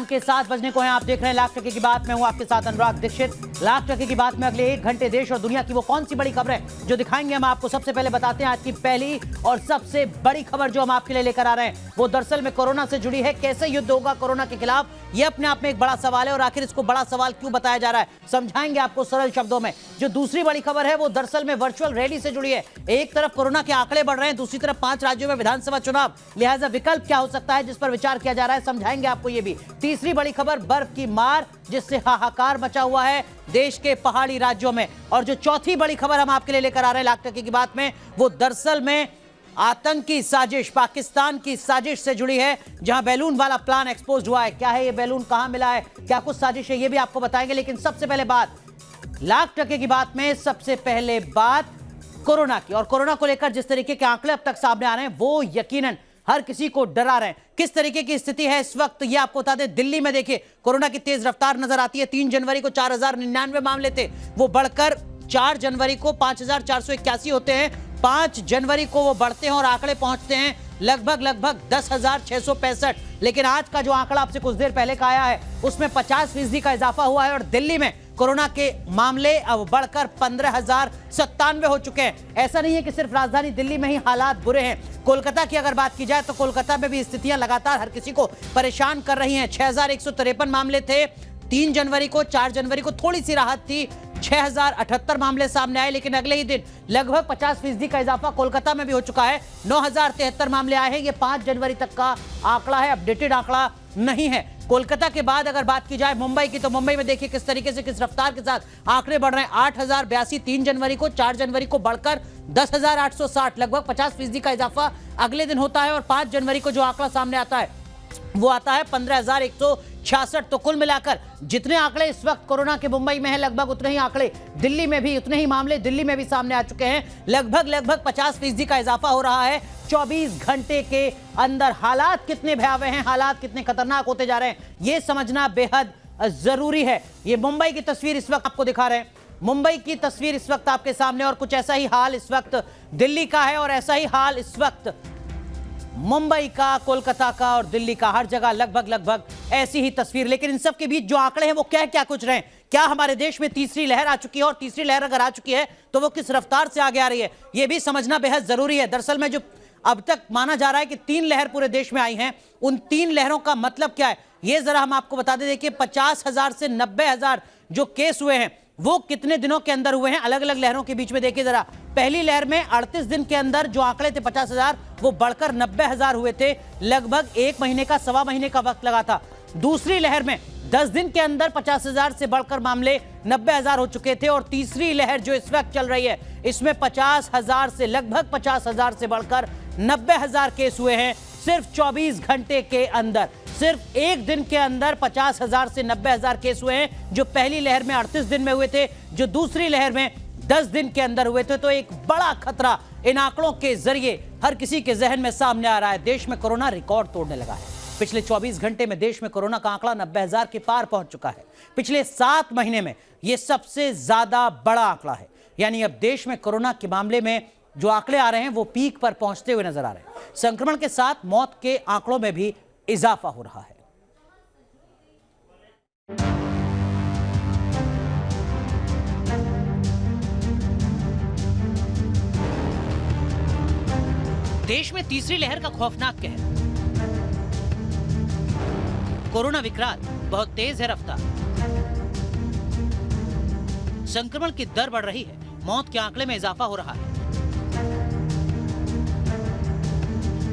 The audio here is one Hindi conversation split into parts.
शाम के 7 बजने को हैं। आप देख रहे हैं लाख टके की बात। मैं हूं आपके साथ अनुराग दीक्षित। लाख टके की बात में अगले 1 घंटे देश और दुनिया की वो कौन सी बड़ी खबरें जो दिखाएंगे हम आपको। सबसे पहले बताते हैं आज की पहली और सबसे बड़ी खबर जो हम आपके लिए लेकर आ रहे हैं वो दरअसल में कोरोना से जुड़ी है। कैसे युद्ध होगा कोरोना के खिलाफ, ये अपने आप में एक बड़ा सवाल है और आखिर इसको बड़ा सवाल क्यों बताया जा रहा है समझाएंगे आपको सरल शब्दों में। जो दूसरी बड़ी खबर है वो दरअसल में वर्चुअल रैली से जुड़ी है। एक तरफ कोरोना के आंकड़े बढ़ रहे हैं, दूसरी तरफ 5 राज्यों में विधानसभा चुनाव, लिहाजा विकल्प क्या हो सकता है जिस पर विचार किया जा रहा है, समझाएंगे आपको ये भी। तीसरी बड़ी खबर बर्फ की मार जिससे हाहाकार मचा हुआ है देश के पहाड़ी राज्यों में। और जो चौथी बड़ी खबर हम आपके लिए लेकर आ रहे हैं लाख टके की बात में वो दरअसल में आतंकी साजिश, पाकिस्तान की साजिश से जुड़ी है जहां बैलून वाला प्लान एक्सपोज हुआ है। क्या है ये बैलून, कहां मिला है, क्या कुछ साजिश है, ये भी आपको बताएंगे। लेकिन सबसे पहले बात लाख टके की बात में, सबसे पहले बात कोरोना की। और कोरोना को लेकर जिस तरीके के आंकड़े अब तक सामने आ रहे हैं वो यकीनन हर किसी को डरा रहे हैं। किस तरीके की स्थिति है इस वक्त ये आपको बता दें। दिल्ली में देखिए कोरोना की तेज रफ्तार नजर आती है। 3 जनवरी को 4099 मामले थे, वो बढ़कर 4 जनवरी को 5481 होते हैं। 5 जनवरी को वो बढ़ते हैं और आंकड़े पहुंचते हैं लगभग 10,665। लेकिन आज का जो आंकड़ा आपसे कुछ देर पहले का आया है उसमें 50% का इजाफा हुआ है और दिल्ली में कोरोना के मामले अब बढ़कर 15,097 हो चुके हैं। ऐसा नहीं है कि सिर्फ राजधानी दिल्ली में ही हालात बुरे हैं। कोलकाता की अगर बात की जाए तो कोलकाता में भी स्थितियां लगातार हर किसी को परेशान कर रही हैं। 6,153 मामले थे 3 जनवरी को। 4 जनवरी को थोड़ी सी राहत थी, 6,078 मामले सामने आए, लेकिन अगले ही दिन लगभग 50% का इजाफा कोलकाता में भी हो चुका है। 9,073 मामले आए हैं। ये 5 जनवरी तक का आंकड़ा है, अपडेटेड आंकड़ा नहीं है। कोलकाता के बाद अगर बात की जाए मुंबई की तो मुंबई में देखिए किस तरीके से, किस रफ्तार के साथ आंकड़े बढ़ रहे हैं। 8,082 3 जनवरी को, 4 जनवरी को बढ़कर 10,860, लगभग 50% का इजाफा अगले दिन होता है। और 5 जनवरी को जो आंकड़ा सामने आता है वो आता है 15,166। तो कुल मिलाकर जितने आंकड़े इस वक्त कोरोना के मुंबई में है लगभग उतने ही आंकड़े दिल्ली में भी, उतने ही मामले दिल्ली में भी सामने आ चुके हैं। लगभग 50% का इजाफा हो रहा है 24 घंटे के अंदर। हालात कितने भयावह हैं, हालात कितने खतरनाक होते जा रहे हैं ये समझना बेहद जरूरी है। ये मुंबई की तस्वीर इस वक्त आपको दिखा रहे हैं, मुंबई की तस्वीर इस वक्त आपके सामने। और कुछ ऐसा ही हाल इस वक्त दिल्ली का है और ऐसा ही हाल इस वक्त मुंबई का, कोलकाता का और दिल्ली का। हर जगह लगभग ऐसी ही तस्वीर। लेकिन इन सब के बीच जो आंकड़े हैं वो क्या कुछ रहे हैं। क्या हमारे देश में तीसरी लहर आ चुकी है और तीसरी लहर अगर आ चुकी है तो वो किस रफ्तार से आगे आ रही है ये भी समझना बेहद जरूरी है। दरअसल में जो अब तक माना जा रहा है कि 3 लहर पूरे देश में आई हैं, उन 3 लहरों का मतलब क्या है ये जरा हम आपको बता दें। देखिए 50,000 से 90,000 जो केस हुए हैं वो कितने दिनों के अंदर हुए हैं अलग अलग लहरों के बीच में। देखिए जरा, पहली लहर में 38 दिन के अंदर जो आंकड़े थे 50,000 वो बढ़कर 90,000 हुए थे। लगभग 1 महीने का, सवा महीने का वक्त लगा था। दूसरी लहर में 10 दिन के अंदर 50,000 से बढ़कर मामले 90,000 हो चुके थे। और तीसरी लहर जो इस वक्त चल रही है इसमें 50,000 से, लगभग 50,000 से बढ़कर 90,000 केस हुए हैं सिर्फ 24 घंटे के अंदर। सिर्फ 1 दिन के अंदर 50,000 से 90,000 केस हुए हैं जो पहली लहर में 38 दिन में हुए थे, जो दूसरी लहर में 10 दिन के अंदर हुए थे। तो एक बड़ा खतरा इन आंकड़ों के जरिए हर किसी के जहन में सामने आ रहा है। देश में कोरोना रिकॉर्ड तोड़ने लगा है। पिछले 24 घंटे में देश में कोरोना का आंकड़ा 90,000 के पार पहुंच चुका है। पिछले 7 महीने में यह सबसे ज्यादा बड़ा आंकड़ा है। यानी अब देश में कोरोना के मामले में जो आंकड़े आ रहे हैं वो पीक पर पहुंचते हुए नजर आ रहे हैं। संक्रमण के साथ मौत के आंकड़ों में भी इजाफा हो रहा है। देश में तीसरी लहर का खौफनाक कहर। कोरोना विकराल, बहुत तेज है रफ्तार। संक्रमण की दर बढ़ रही है, मौत के आंकड़े में इजाफा हो रहा है।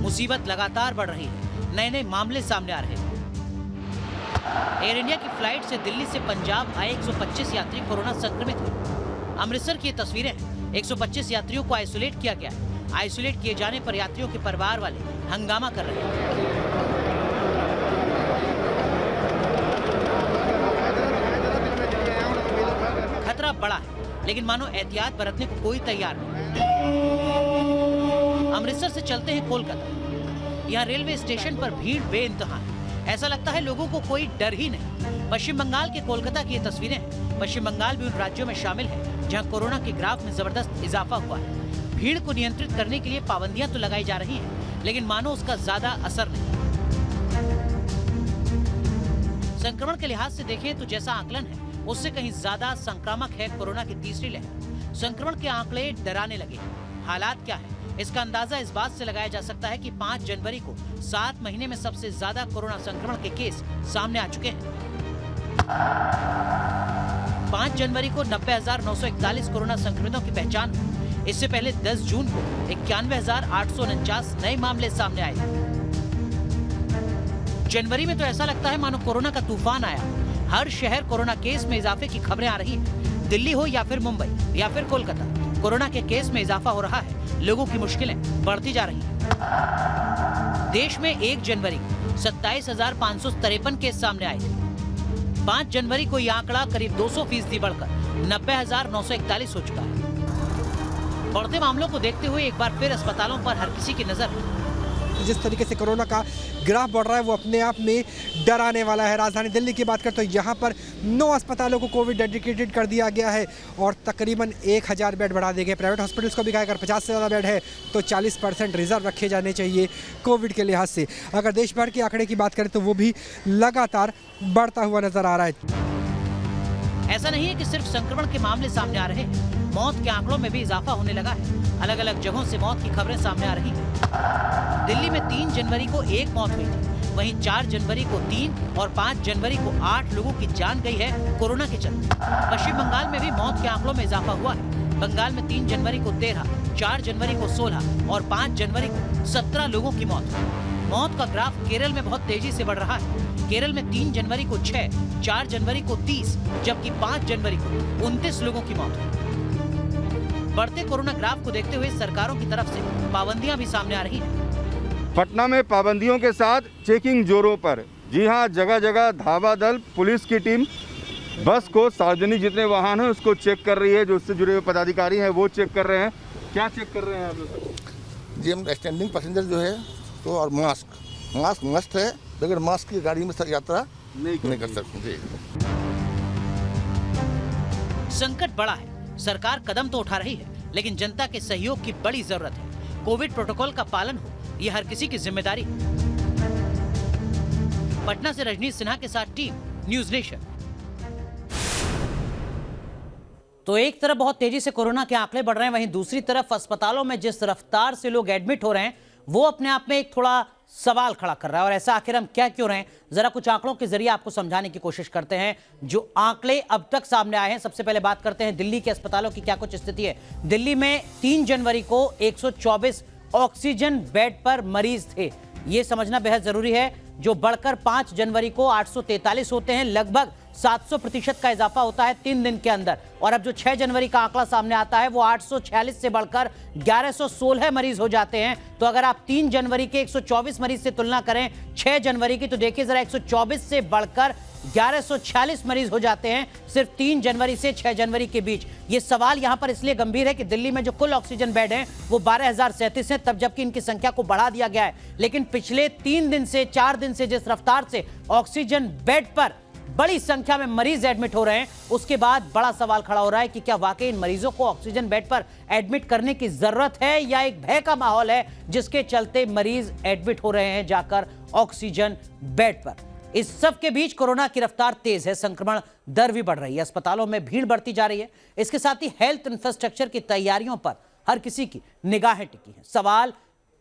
मुसीबत लगातार बढ़ रही है, नए मामले सामने आ रहे हैं। एयर इंडिया की फ्लाइट से दिल्ली से पंजाब आए 125 यात्री कोरोना संक्रमित हुए। अमृतसर की ये तस्वीरें हैं। 125 यात्रियों को आइसोलेट किया गया है। आइसोलेट किए जाने पर यात्रियों के परिवार वाले हंगामा कर रहे हैं। खतरा बड़ा है लेकिन मानो एहतियात बरतने को कोई तैयार नहीं। अमृतसर से चलते हैं कोलकाता। यहाँ रेलवे स्टेशन पर भीड़ बेइंतहा है। ऐसा लगता है लोगों को कोई डर ही नहीं। पश्चिम बंगाल के कोलकाता की ये तस्वीरें हैं। पश्चिम बंगाल भी उन राज्यों में शामिल है जहाँ कोरोना के ग्राफ में जबरदस्त इजाफा हुआ है। भीड़ को नियंत्रित करने के लिए पाबंदियां तो लगाई जा रही हैं, लेकिन मानो उसका ज्यादा असर नहीं। संक्रमण के लिहाज से देखें तो जैसा आकलन है उससे कहीं ज्यादा संक्रामक है कोरोना की तीसरी लहर। संक्रमण के आंकड़े डराने लगे। हालात क्या है इसका अंदाजा इस बात से लगाया जा सकता है कि 5 जनवरी को 7 महीने में सबसे ज्यादा कोरोना संक्रमण के केस सामने आ चुके हैं। 5 जनवरी को 90,941 कोरोना संक्रमितों की पहचान हुई। इससे पहले 10 जून को 91,849 नए मामले सामने आए। जनवरी में तो ऐसा लगता है मानो कोरोना का तूफान आया। हर शहर कोरोना केस में इजाफे की खबरें आ रही हैं। दिल्ली हो या फिर मुंबई या फिर कोलकाता, कोरोना के केस में इजाफा हो रहा है। लोगों की मुश्किलें बढ़ती जा रही हैं। देश में 1 जनवरी 27,553 केस सामने आए थे। 5 जनवरी को यह आंकड़ा करीब 200% बढ़कर 90,941 हो चुका है। बढ़ते मामलों को देखते हुए एक बार फिर अस्पतालों पर हर किसी की नजर। जिस तरीके से कोरोना का ग्राफ बढ़ रहा है वो अपने आप में डराने वाला है। राजधानी दिल्ली की बात करें तो यहाँ पर 9 अस्पतालों को कोविड डेडिकेटेड कर दिया गया है और तकरीबन 1000 बेड बढ़ा दिए गए। प्राइवेट हॉस्पिटल्स को भी कहा अगर 50 से ज़्यादा बेड है तो 40% रिजर्व रखे जाने चाहिए कोविड के लिहाज से। अगर देश भर के आंकड़े की बात करें तो वो भी लगातार बढ़ता हुआ नजर आ रहा है। ऐसा नहीं है कि सिर्फ संक्रमण के मामले सामने आ रहे हैं, मौत के आंकड़ों में भी इजाफा होने लगा है। अलग अलग जगहों से मौत की खबरें सामने आ रही हैं। दिल्ली में 3 जनवरी को 1 मौत हुई थी, वहीं 4 जनवरी को 3 और 5 जनवरी को 8 लोगों की जान गई है कोरोना के चलते। पश्चिम बंगाल में भी मौत के आंकड़ों में इजाफा हुआ है। बंगाल में 3 जनवरी को 13, 4 जनवरी को 16 और 5 जनवरी को 17 लोगों की मौत हुई। मौत का ग्राफ केरल में बहुत तेजी से बढ़ रहा है। केरल में 3 जनवरी को 6, 4 जनवरी को 30, जबकि 5 जनवरी को 29 लोगों की मौत हुई। बढ़ते कोरोना ग्राफ को देखते हुए सरकारों की तरफ से पाबंदियां भी सामने आ रही हैं। पटना में पाबंदियों के साथ चेकिंग जोरों पर। जी हां, जगह जगह धावा दल, पुलिस की टीम बस को, सार्वजनिक जितने वाहन हैं उसको चेक कर रही है। जो उससे जुड़े हुए पदाधिकारी हैं वो चेक कर रहे हैं। क्या चेक कर रहे हैं आप लोग? जी, हम स्टैंडिंग पैसेंजर जो है तो और मास्क मस्ट है। बगैर मास्क की गाड़ी में यात्रा नहीं कर सकते। संकट बड़ा है, सरकार कदम तो उठा रही है लेकिन जनता के सहयोग की बड़ी जरूरत है। कोविड प्रोटोकॉल का पालन हो, ये हर किसी की जिम्मेदारी है। पटना से रजनीश सिन्हा के साथ टीम न्यूज नेशन। तो एक तरफ बहुत तेजी से कोरोना के आंकड़े बढ़ रहे हैं, वहीं दूसरी तरफ अस्पतालों में जिस रफ्तार से लोग एडमिट हो रहे हैं वो अपने आप में एक थोड़ा सवाल खड़ा कर रहा है। और ऐसा आखिर हम क्या क्यों रहे हैं, जरा कुछ आंकड़ों के जरिए आपको समझाने की कोशिश करते हैं जो आंकड़े अब तक सामने आए हैं। सबसे पहले बात करते हैं दिल्ली के अस्पतालों की क्या कुछ स्थिति है। दिल्ली में 3 जनवरी को 124 ऑक्सीजन बेड पर मरीज थे, ये समझना बेहद जरूरी है, जो बढ़कर 5 जनवरी को 843 होते हैं। लगभग 700% का इजाफा होता है 3 दिन के अंदर। और अब जो 6 जनवरी का आंकड़ा सामने आता है वो 846 से बढ़कर 1116 मरीज हो जाते हैं। तो अगर आप 3 जनवरी के 124 मरीज से तुलना करें 6 जनवरी की, तो देखिए जरा 124 से बढ़कर 1146 मरीज हो जाते हैं सिर्फ 3 जनवरी से 6 जनवरी के बीच। ये सवाल यहां पर इसलिए गंभीर है कि दिल्ली में जो कुल ऑक्सीजन बेड हैं वो 12,037 हैं, तब जबकि इनकी संख्या को बढ़ा दिया गया है। लेकिन पिछले 3 दिन से 4 दिन से जिस रफ्तार से ऑक्सीजन बेड पर बड़ी संख्या में मरीज एडमिट हो रहे हैं, उसके बाद बड़ा सवाल खड़ा हो रहा है कि क्या वाकई इन मरीजों को ऑक्सीजन बेड पर एडमिट करने की जरूरत है या एक भय का माहौल है जिसके चलते मरीज एडमिट हो रहे हैं जाकर ऑक्सीजन बेड पर। इस सब के बीच कोरोना की रफ्तार तेज है, संक्रमण दर भी बढ़ रही है, अस्पतालों में भीड़ बढ़ती जा रही है। इसके साथ ही हेल्थ इंफ्रास्ट्रक्चर की तैयारियों पर हर किसी की निगाहें टिकी हैं। सवाल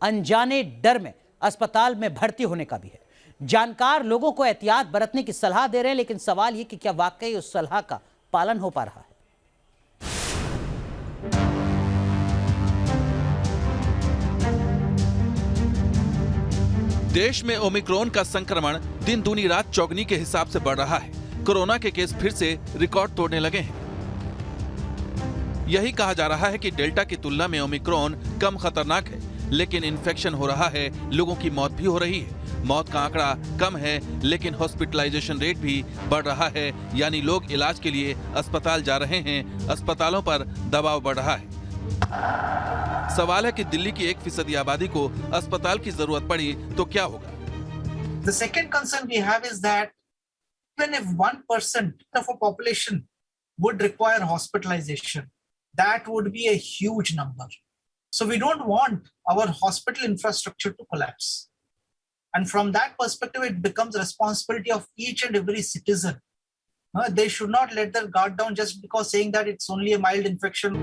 अनजाने डर में अस्पताल में भर्ती होने का भी है। जानकार लोगों को एहतियात बरतने की सलाह दे रहे हैं, लेकिन सवाल यह कि क्या वाकई उस सलाह का पालन हो पा रहा है। देश में ओमिक्रॉन का संक्रमण दिन दूनी रात चौगनी के हिसाब से बढ़ रहा है। कोरोना के केस फिर से रिकॉर्ड तोड़ने लगे हैं। यही कहा जा रहा है कि डेल्टा की तुलना में ओमिक्रॉन कम खतरनाक है, लेकिन इन्फेक्शन हो रहा है, लोगों की मौत भी हो रही है। मौत का आंकड़ा कम है लेकिन हॉस्पिटलाइजेशन रेट भी बढ़ रहा है, यानी लोग इलाज के लिए अस्पताल जा रहे हैं, अस्पतालों पर दबाव बढ़ रहा है। सवाल है कि दिल्ली की 1% आबादी को अस्पताल की जरूरत पड़ी तो क्या होगा। The second concern we have is that even if 1% of a population would require hospitalization, that would be a huge number. So we don't want our hospital infrastructure to collapse. And from that perspective, it becomes responsibility of each and every citizen. They should not let their guard down just because saying that it's only a mild infection.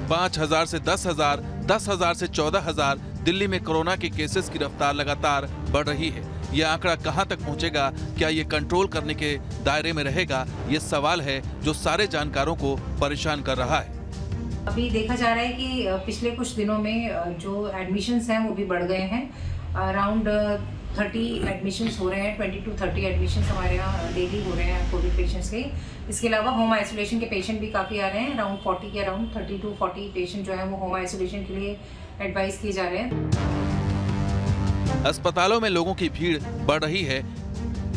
5,000 से 10,000, 10,000 से 14,000 दिल्ली में कोरोना के केसेस की रफ्तार लगातार बढ़ रही है। यह आंकड़ा कहां तक पहुंचेगा, क्या ये कंट्रोल करने के दायरे में रहेगा, ये सवाल है जो सारे जानकारों को परेशान कर रहा है। अभी देखा जा रहा है कि पिछले कुछ दिनों में जो एडमिशन्स हैं वो भी बढ़ गए हैं। अराउंड 30 एडमिशन्स हो रहे हैं, 20 to 30 एडमिशन्स हमारे यहाँ डेली हो रहे हैं कोविड पेशेंट्स के। इसके अलावा होम आइसोलेशन के पेशेंट भी काफ़ी आ रहे हैं। अराउंड 40 के अराउंड 30 to 40 पेशेंट जो है वो होम आइसोलेशन के लिए एडवाइस किए जा रहे हैं। अस्पतालों में लोगों की भीड़ बढ़ रही है।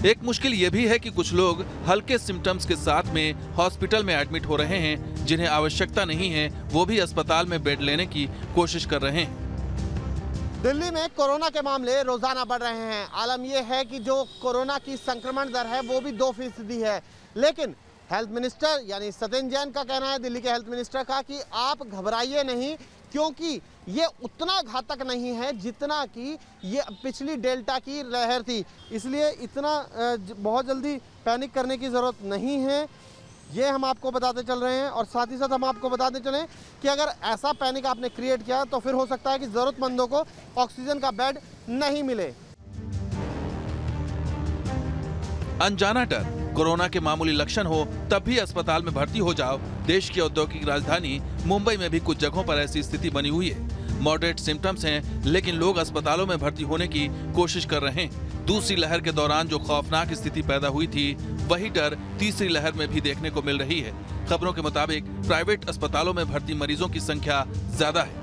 एक मुश्किल ये भी है कि कुछ लोग हल्के सिम्टम्स के साथ में हॉस्पिटल में एडमिट हो रहे हैं, जिन्हें आवश्यकता नहीं है वो भी अस्पताल में बेड लेने की कोशिश कर रहे हैं। दिल्ली में कोरोना के मामले रोजाना बढ़ रहे हैं। आलम यह है कि जो कोरोना की संक्रमण दर है वो भी 2% है, लेकिन हेल्थ मिनिस्टर यानी सत्येंद्र जैन का कहना है, दिल्ली के हेल्थ मिनिस्टर का, कि आप घबराइए नहीं, क्योंकि ये उतना घातक नहीं है जितना कि ये पिछली डेल्टा की लहर थी, इसलिए इतना बहुत जल्दी पैनिक करने की ज़रूरत नहीं है। ये हम आपको बताते चल रहे हैं और साथ ही साथ हम आपको बताते चलें कि अगर ऐसा पैनिक आपने क्रिएट किया तो फिर हो सकता है कि ज़रूरतमंदों को ऑक्सीजन का बेड नहीं मिले। अनजाना डर, कोरोना के मामूली लक्षण हो तब भी अस्पताल में भर्ती हो जाओ। देश की औद्योगिक राजधानी मुंबई में भी कुछ जगहों पर ऐसी स्थिति बनी हुई है। मॉडरेट सिम्टम्स हैं, लेकिन लोग अस्पतालों में भर्ती होने की कोशिश कर रहे हैं। दूसरी लहर के दौरान जो खौफनाक स्थिति पैदा हुई थी, वही डर तीसरी लहर में भी देखने को मिल रही है। खबरों के मुताबिक प्राइवेट अस्पतालों में भर्ती मरीजों की संख्या ज्यादा है।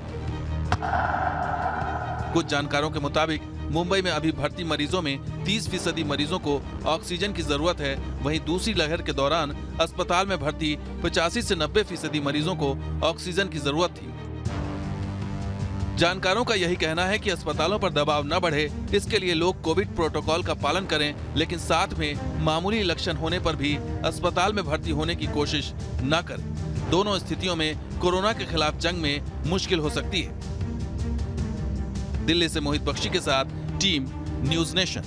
कुछ जानकारों के मुताबिक मुंबई में अभी भर्ती मरीजों में 30% मरीजों को ऑक्सीजन की जरूरत है। वहीं दूसरी लहर के दौरान अस्पताल में भर्ती 85 से 90% मरीजों को ऑक्सीजन की जरूरत थी। जानकारों का यही कहना है कि अस्पतालों पर दबाव न बढ़े, इसके लिए लोग कोविड प्रोटोकॉल का पालन करें, लेकिन साथ में मामूली लक्षण होने पर भी अस्पताल में भर्ती होने की कोशिश न करें। दोनों स्थितियों में कोरोना के खिलाफ जंग में मुश्किल हो सकती है। दिल्ली से मोहित बख्शी के साथ टीम न्यूज़ नेशन।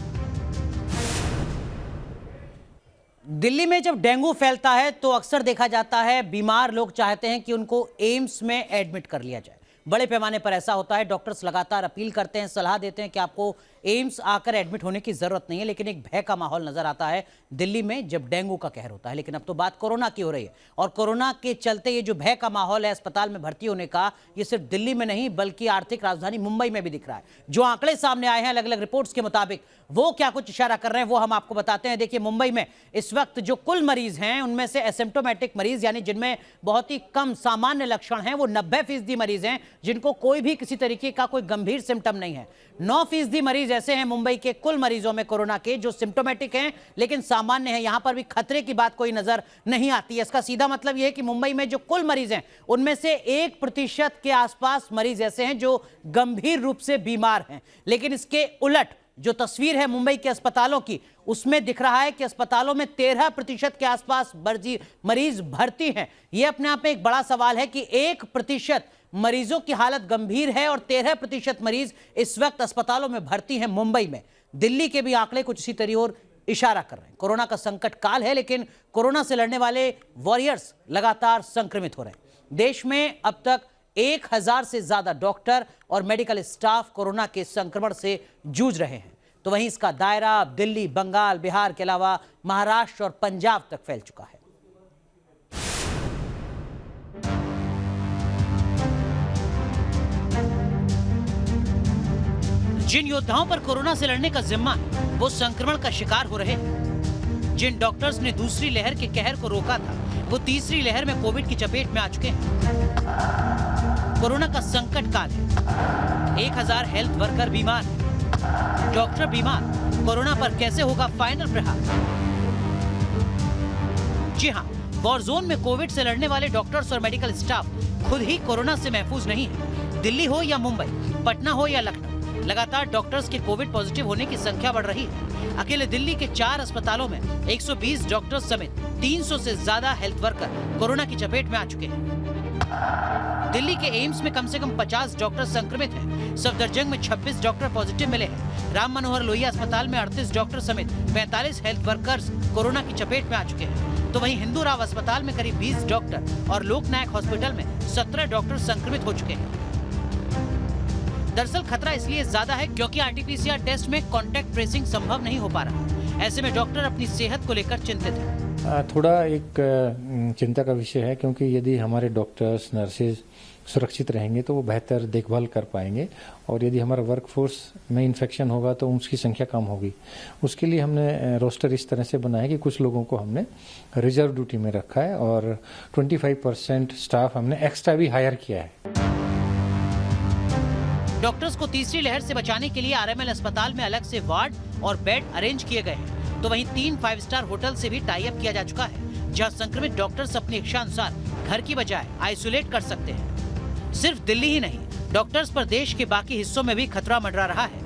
दिल्ली में जब डेंगू फैलता है तो अक्सर देखा जाता है बीमार लोग चाहते हैं कि उनको एम्स में एडमिट कर लिया जाए। बड़े पैमाने पर ऐसा होता है। डॉक्टर्स लगातार अपील करते हैं, सलाह देते हैं कि आपको एम्स आकर एडमिट होने की जरूरत नहीं है, लेकिन एक भय का माहौल नजर आता है दिल्ली में जब डेंगू का कहर होता है। लेकिन अब तो बात कोरोना की हो रही है और कोरोना के चलते ये जो भय का माहौल है अस्पताल में भर्ती होने का, ये सिर्फ दिल्ली में नहीं बल्कि आर्थिक राजधानी मुंबई में भी दिख रहा है। जो आंकड़े सामने आए हैं अलग अलग रिपोर्ट्स के मुताबिक, वो क्या कुछ इशारा कर रहे हैं वो हम आपको बताते हैं। देखिए, मुंबई में इस वक्त जो कुल मरीज हैं उनमें से एसिम्प्टोमेटिक मरीज यानी जिनमें बहुत ही कम सामान्य लक्षण हैं वो 90% मरीज हैं, जिनको कोई भी किसी तरीके का कोई गंभीर सिम्टम नहीं है। 9% मरीज ऐसे हैं मुंबई के कुल मरीजों में कोरोना के जो सिम्टोमेटिक हैं लेकिन सामान्य हैं। यहां पर भी खतरे की बात कोई नजर नहीं आती है। इसका सीधा मतलब यह है कि मुंबई में जो कुल मरीज हैं उनमें से 1% के आसपास मरीज ऐसे हैं जो गंभीर रूप से बीमार हैं। लेकिन इसके उलट जो तस्वीर है मुंबई के अस्पतालों की, उसमें दिख रहा है कि अस्पतालों में 13% के आसपास मरीज भर्ती हैं। यह अपने आप में एक बड़ा सवाल है कि 1% मरीजों की हालत गंभीर है और 13% मरीज इस वक्त अस्पतालों में भर्ती हैं मुंबई में। दिल्ली के भी आंकड़े कुछ इसी तरह और इशारा कर रहे हैं। कोरोना का संकट काल है, लेकिन कोरोना से लड़ने वाले वॉरियर्स लगातार संक्रमित हो रहे हैं। देश में अब तक 1000 से ज्यादा डॉक्टर और मेडिकल स्टाफ कोरोना के संक्रमण से जूझ रहे हैं। तो वहीं इसका दायरा अब दिल्ली, बंगाल, बिहार के अलावा महाराष्ट्र और पंजाब तक फैल चुका है। जिन योद्धाओं पर कोरोना से लड़ने का जिम्मा है वो संक्रमण का शिकार हो रहे हैं। जिन डॉक्टर्स ने दूसरी लहर के कहर को रोका था वो तीसरी लहर में कोविड की चपेट में आ चुके हैं। कोरोना का संकट काल है। 1000 हेल्थ वर्कर बीमार हैं, डॉक्टर बीमार। कोरोना पर कैसे होगा फाइनल प्रहार? जी हाँ, वॉर जोन में कोविड से लड़ने वाले डॉक्टर्स और मेडिकल स्टाफ खुद ही कोरोना से महफूज नहीं है। दिल्ली हो या मुंबई, पटना हो या लखनऊ, लगातार डॉक्टर्स के कोविड पॉजिटिव होने की संख्या बढ़ रही है। अकेले दिल्ली के 4 अस्पतालों में 120 डॉक्टर्स समेत 300 से ज्यादा हेल्थ वर्कर कोरोना की चपेट में आ चुके हैं। दिल्ली के एम्स में कम से कम 50 डॉक्टर संक्रमित हैं। सफदरजंग में 26 डॉक्टर पॉजिटिव मिले हैं। राम मनोहर लोहिया अस्पताल में 38 डॉक्टर समेत 45 हेल्थ वर्कर्स कोरोना की चपेट में आ चुके हैं। तो वहीं हिंदू राव अस्पताल में करीब 20 डॉक्टर और लोकनायक हॉस्पिटल में 17 डॉक्टर संक्रमित हो चुके हैं। दरअसल खतरा इसलिए ज्यादा है क्योंकि आरटीपीसीआर टेस्ट में कॉन्टैक्ट ट्रेसिंग संभव नहीं हो पा रहा। ऐसे में डॉक्टर अपनी सेहत को लेकर चिंतित है। थोड़ा एक चिंता का विषय है, क्योंकि यदि हमारे डॉक्टर्स नर्सेज सुरक्षित रहेंगे तो वो बेहतर देखभाल कर पाएंगे, और यदि हमारा वर्कफोर्स में इन्फेक्शन होगा तो उसकी संख्या कम होगी। उसके लिए हमने रोस्टर इस तरह से बनाया कि कुछ लोगों को हमने रिजर्व ड्यूटी में रखा है और 25% स्टाफ हमने एक्स्ट्रा भी हायर किया है। डॉक्टर्स को तीसरी लहर से बचाने के लिए आरएमएल अस्पताल में अलग से वार्ड और बेड अरेंज किए गए हैं। तो वहीं 3 5 स्टार होटल से भी टाई अप किया जा चुका है, जहां संक्रमित डॉक्टर्स अपनी इच्छानुसार घर की बजाय आइसोलेट कर सकते हैं। सिर्फ दिल्ली ही नहीं, डॉक्टर्स पर देश के बाकी हिस्सों में भी खतरा मंडरा रहा है।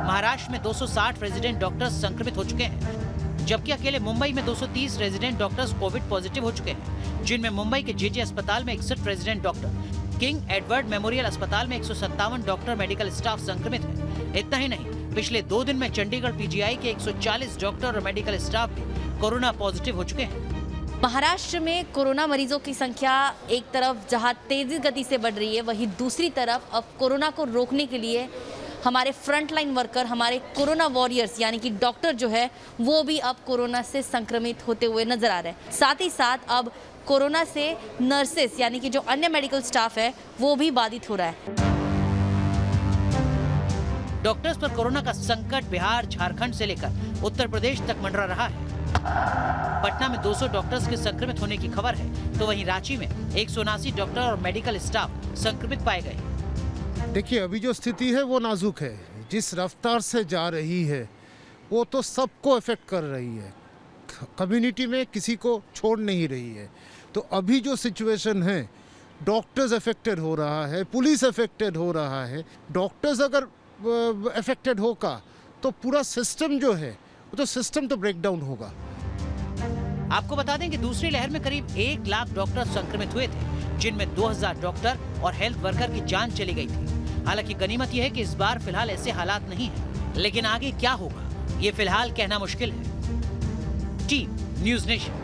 महाराष्ट्र में 260 रेजिडेंट डॉक्टर्स संक्रमित हो चुके हैं, जबकि अकेले मुंबई में 230 रेजिडेंट डॉक्टर्स कोविड पॉजिटिव हो चुके हैं, जिनमें मुंबई के जेजे अस्पताल में 61 resident doctor, king Edward memorial अस्पताल में 157 डॉक्टर मेडिकल स्टाफ संक्रमित है। इतना ही नहीं, पिछले 2 दिन में चंडीगढ़ पीजीआई के 140 डॉक्टर और मेडिकल स्टाफ भी कोरोना पॉजिटिव हो चुके हैं। महाराष्ट्र में कोरोना मरीजों की संख्या एक तरफ जहां तेजी गति से बढ़ रही है, वहीं दूसरी तरफ अब कोरोना को रोकने के लिए हमारे फ्रंटलाइन वर्कर, हमारे कोरोना वॉरियर्स यानी कि डॉक्टर जो है वो भी अब कोरोना से संक्रमित होते हुए नजर आ रहे हैं। साथ ही साथ अब कोरोना से नर्सेस यानी कि जो अन्य मेडिकल स्टाफ है वो भी बाधित हो रहा है। डॉक्टर्स पर कोरोना का संकट बिहार, झारखंड से लेकर उत्तर प्रदेश तक मंडरा रहा है। पटना में 200 डॉक्टर्स के संक्रमित होने की खबर है, तो वहीं रांची में 179 डॉक्टर और मेडिकल स्टाफ संक्रमित पाए गए। देखिए, अभी जो स्थिति है वो नाजुक है। जिस रफ्तार से जा रही है वो तो सबको इफेक्ट कर रही है, कम्युनिटी में किसी को छोड़ नहीं रही है। तो अभी जो सिचुएशन है, डॉक्टर्स अफेक्टेड हो रहा है, पुलिस अफेक्टेड हो रहा है। डॉक्टर्स अगर अफेक्टेड होगा तो पूरा सिस्टम जो है वो तो सिस्टम तो ब्रेक डाउन होगा। आपको बता दें कि दूसरी लहर में करीब 1 लाख डॉक्टर संक्रमित हुए थे, जिनमें 2000 डॉक्टर और हेल्थ वर्कर की जान चली गई थी। हालांकि गनीमत यह है कि इस बार फिलहाल ऐसे हालात नहीं है, लेकिन आगे क्या होगा ये फिलहाल कहना मुश्किल है। Team news nation.